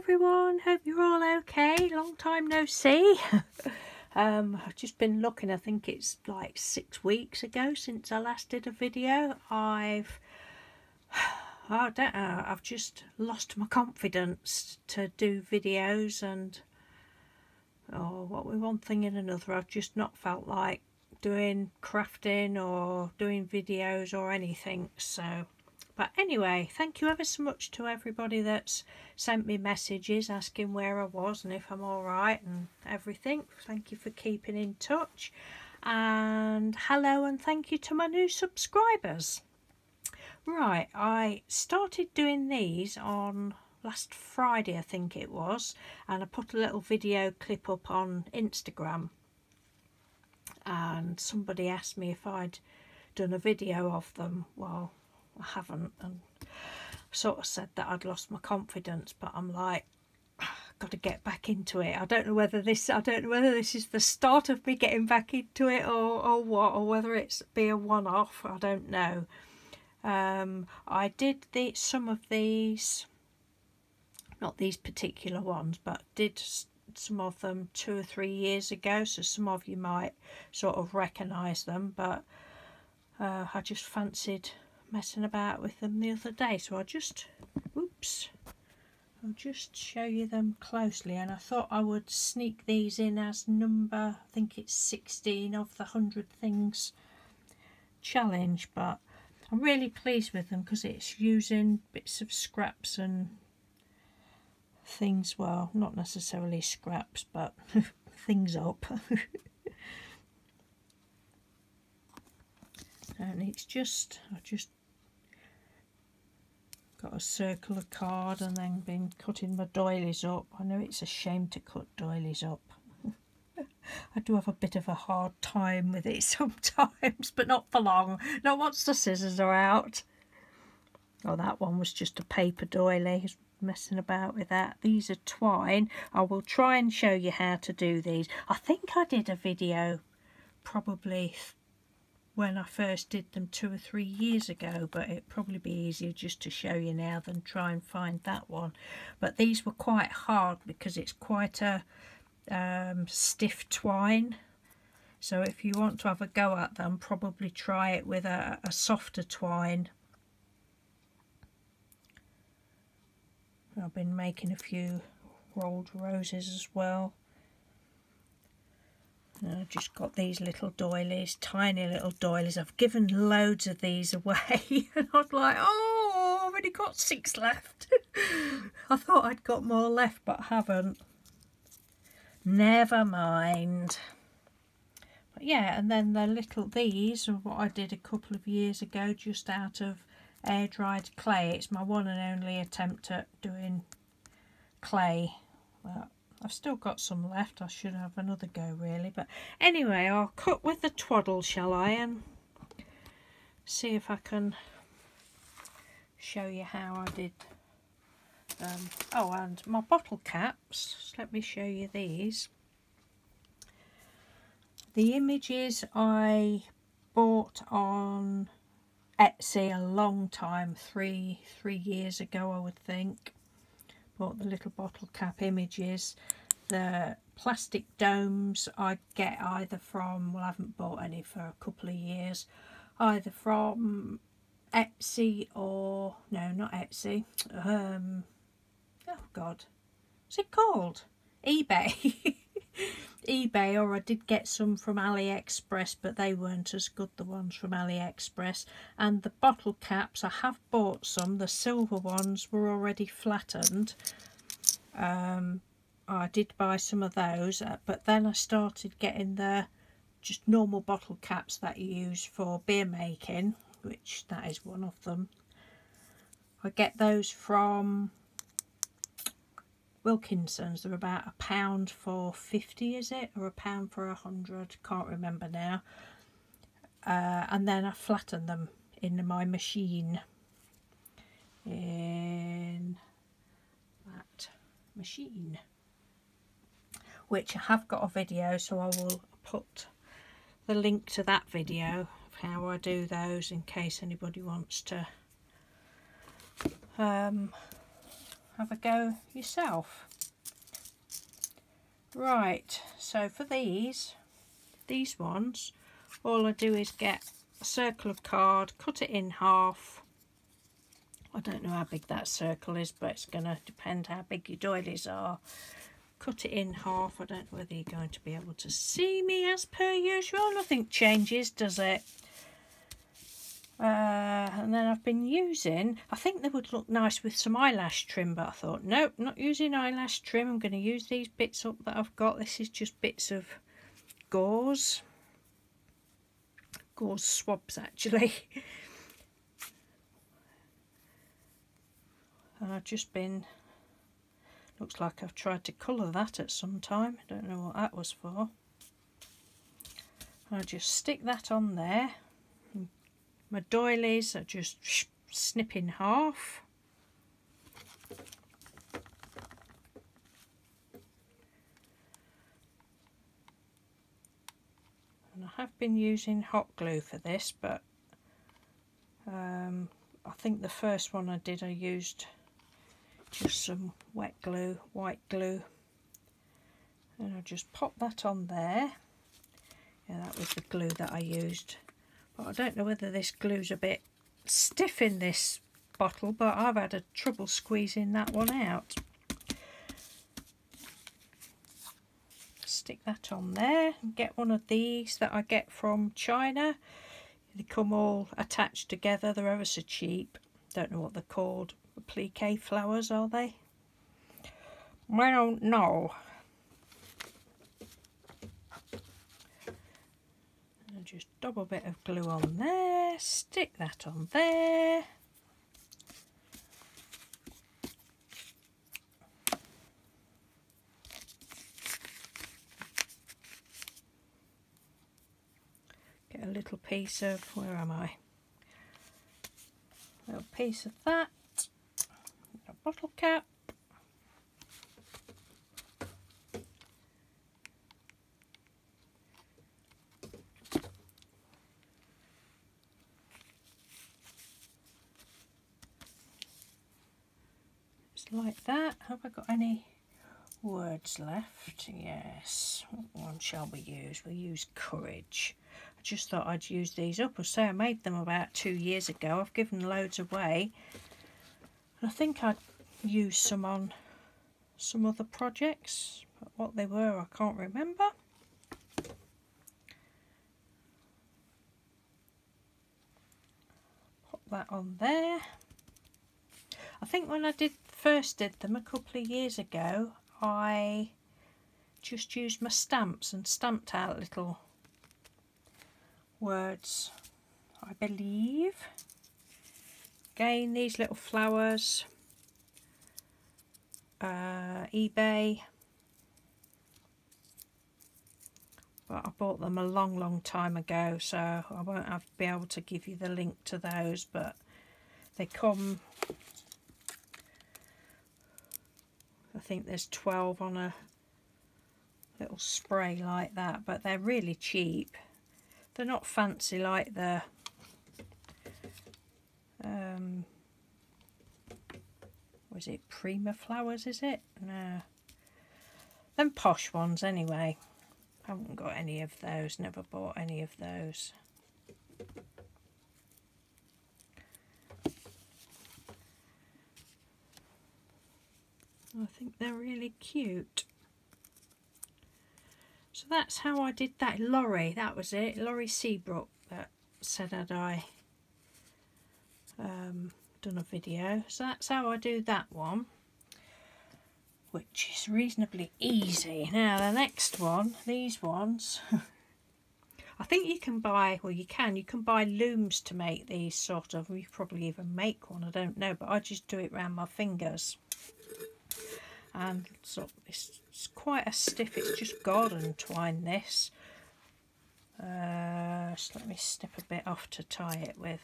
everyone, hope you're all okay. Long time no see. I've just been looking. I think it's like 6 weeks ago since I last did a video. I don't know, I've just lost my confidence to do videos, and what with one thing and another, I've just not felt like doing crafting or doing videos or anything. So but anyway, thank you ever so much to everybody that's sent me messages asking where I was and if I'm all right and everything. Thank you for keeping in touch, and hello and thank you to my new subscribers. Right, I started doing these on last Friday, I think it was, and I put a little video clip up on Instagram, and somebody asked me if I'd done a video of them. Well, I haven't, and sort of said that I'd lost my confidence, but I'm like, got to get back into it. I don't know whether this is the start of me getting back into it or what, or whether it's be a one-off. I don't know. I did some of these, not these particular ones, but did some of them 2 or 3 years ago, so some of you might sort of recognise them, but I just fancied messing about with them the other day, so I'll just show you them closely. And I thought I would sneak these in as number, I think it's 16 of the 100 things challenge, but I'm really pleased with them because it's using bits of scraps and things, well, not necessarily scraps, but things up. And it's just, I've just got a circular card and then been cutting my doilies up. I know it's a shame to cut doilies up. I do have a bit of a hard time with it sometimes, but not for long. Not once the scissors are out. Oh, that one was just a paper doily. Messing about with that. These are twine. I will try and show you how to do these. I think I did a video probably when I first did them 2 or 3 years ago, but it'd probably be easier just to show you now than try and find that one. But these were quite hard because it's quite a stiff twine, so if you want to have a go at them, probably try it with a softer twine. I've been making a few rolled roses as well. And I've just got these little doilies, tiny little doilies. I've given loads of these away and I was like, oh, I've only got 6 left. I thought I'd got more left, but I haven't. Never mind. But yeah, and then the little, these are what I did a couple of years ago, just out of air dried clay. It's my one and only attempt at doing clay. Well, I've still got some left. I should have another go really, but anyway, I'll cut with the twaddle, shall I, and see if I can show you how I did them. Oh, and my bottle caps, just let me show you these. The images I bought on Etsy a long time, three years ago I would think. Bought the little bottle cap images. The plastic domes I get either from, well, I haven't bought any for a couple of years, either from Etsy or, no, not Etsy, oh god, what's it called? eBay. eBay, or I did get some from AliExpress, but they weren't as good, the ones from AliExpress. And the bottle caps, I have bought some. The silver ones were already flattened. I did buy some of those, but then I started getting the just normal bottle caps that you use for beer making, which that is one of them. I get those from Wilkinson's. They're about £1 for 50, is it, or £1 for 100? Can't remember now. And then I flatten them in my machine. In that machine, which I have got a video, so I will put the link to that video of how I do those in case anybody wants to have a go yourself. Right, so for these ones, all I do is get a circle of card, cut it in half. I don't know how big that circle is, but it's going to depend how big your doilies are. Cut it in half. I don't know whether you're going to be able to see me as per usual. Nothing changes, does it? And then I've been using, I think they would look nice with some eyelash trim, but I thought, nope, not using eyelash trim. I'm going to use these bits up that I've got. This is just bits of gauze swabs actually. And I've just been, looks like I've tried to colour that at some time. I don't know what that was for. I'll just stick that on there. My doilies are just snip in half. And I have been using hot glue for this, but I think the first one I did, I used just some wet glue, white glue, and I just pop that on there. Yeah, that was the glue that I used, but I don't know whether this glue's a bit stiff in this bottle, but I've had a trouble squeezing that one out. Stick that on there and get one of these that I get from China. They come all attached together, they're ever so cheap. Don't know what they're called. Applique flowers, are they? I don't know. And just double bit of glue on there, stick that on there. Get a little piece of, where am I? A little piece of that. A bottle cap. Just like that. Have I got any words left? Yes. What one shall we use? We'll use courage. I just thought I'd use these up. I say I made them about 2 years ago. I've given loads away. And I think I'd use some on some other projects, but what they were I can't remember. Pop that on there. I think when I first did them a couple of years ago, I just used my stamps and stamped out little words, I believe. Again, these little flowers, eBay, but I bought them a long time ago, so I won't be able to give you the link to those, but they come, I think there's 12 on a little spray like that, but they're really cheap. They're not fancy like the was it Prima flowers, is it? No, them posh ones anyway. Haven't got any of those, never bought any of those. I think they're really cute. So that's how I did that. Laurie, that was it. Laurie Seabrook that said had I done a video. So that's how I do that one, which is reasonably easy. Now the next one, these ones, I think you can buy, well you can buy looms to make these sort of, you probably even make one, I don't know, but I just do it around my fingers. And so it's quite a stiff, it's just garden twine this. Just let me snip a bit off to tie it with.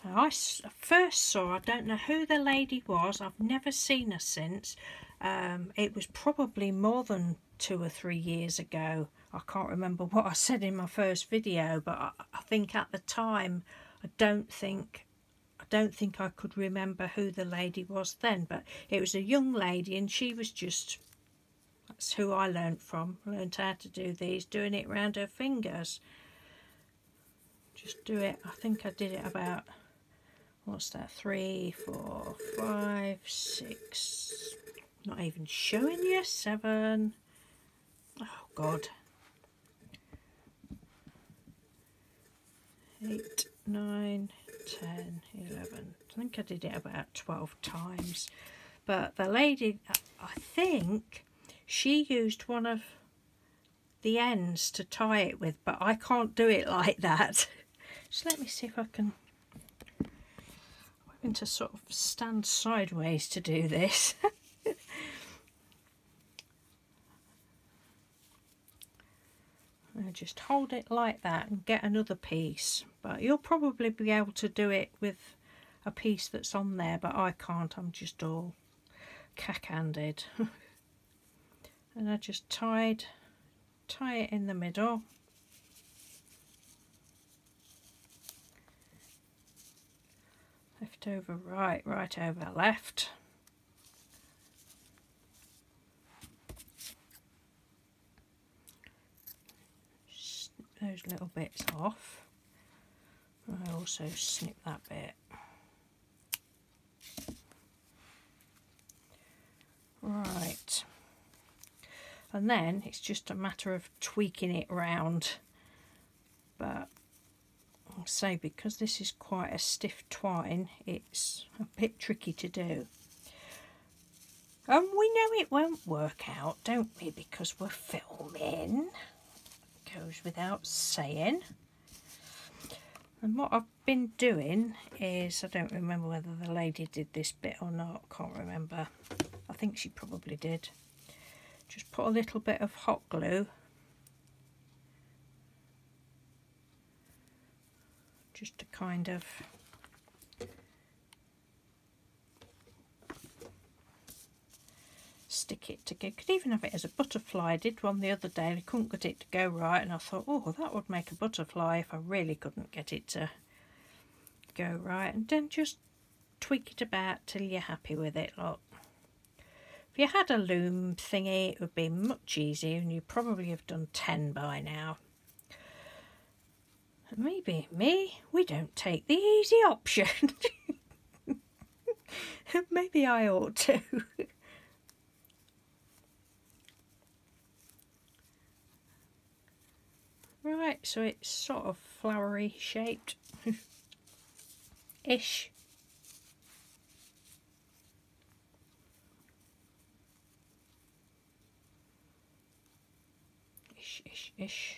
Now I first saw, I don't know who the lady was, I've never seen her since. It was probably more than 2 or 3 years ago. I can't remember what I said in my first video, but I think at the time, I don't think don't think I could remember who the lady was then, but it was a young lady, and she was just, that's who I learnt from. Learnt how to do these, doing it round her fingers. Just do it, I think I did it about, what's that, 3, 4, 5, 6, not even showing you, 7, oh God, 8, 9, 10, 11. I think I did it about 12 times. But the lady, I think she used one of the ends to tie it with, but I can't do it like that. Just let me see if I can. I'm going to sort of stand sideways to do this. And just hold it like that and get another piece, but you'll probably be able to do it with a piece that's on there, but I can't. I'm just all cack-handed. And I just tie it in the middle, left over right, right over left. Those little bits off. I also snip that bit. Right, and then it's just a matter of tweaking it round, but I'll say because this is quite a stiff twine, it's a bit tricky to do. And we know it won't work out, don't we, because we're filming. Goes without saying. And what I've been doing is, I don't remember whether the lady did this bit or not, can't remember. I think she probably did. Just put a little bit of hot glue, just to kind of stick it together. Could even have it as a butterfly. I did one the other day and I couldn't get it to go right, and I thought, oh, that would make a butterfly if I really couldn't get it to go right. And then just tweak it about till you're happy with it. Look, if you had a loom thingy, it would be much easier, and you probably have done 10 by now. Maybe me, we don't take the easy option. Maybe I ought to. Right, so it's sort of flowery shaped ish. Ish.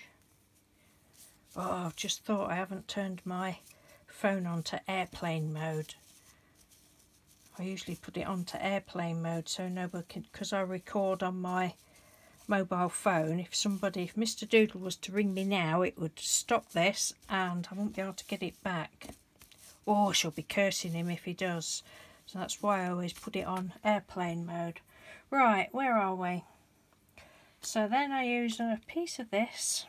Oh, I've just thought I haven't turned my phone onto airplane mode. I usually put it onto airplane mode so nobody can, because I record on my mobile phone. If Mr. Doodle was to ring me now, it would stop this and I won't be able to get it back. Or she'll be cursing him if he does. So that's why I always put it on airplane mode. Right, where are we? So then I use a piece of this.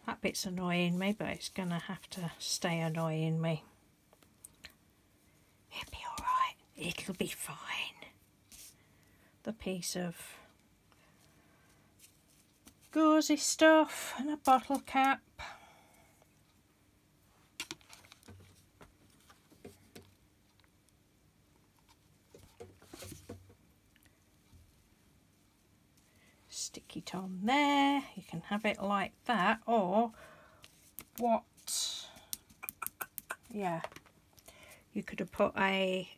That bit's annoying me, but it's going to have to stay annoying me. It'll be alright. It'll be fine. The piece of gauzy stuff and a bottle cap. Stick it on there. You can have it like that, or yeah, you could have put a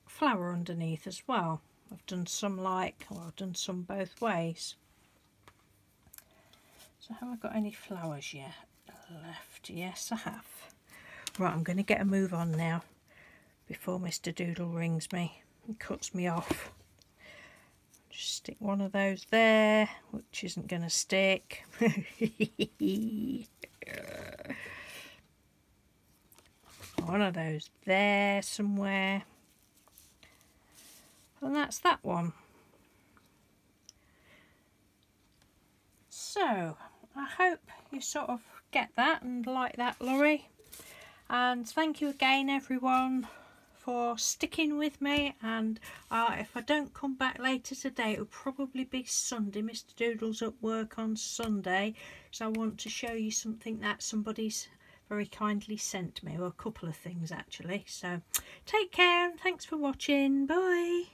flower underneath as well. I've done some I've done some both ways. So have I got any flowers yet left? Yes, I have. Right, I'm going to get a move on now before Mr. Doodle rings me and cuts me off. Just stick one of those there, which isn't going to stick. One of those there somewhere. And that's that one. So I hope you sort of get that and like that, Laurie. And thank you again, everyone, for sticking with me. And if I don't come back later today, it'll probably be Sunday. Mr. Doodle's at work on Sunday, so I want to show you something that somebody's very kindly sent me, or a couple of things actually. So take care and thanks for watching. Bye.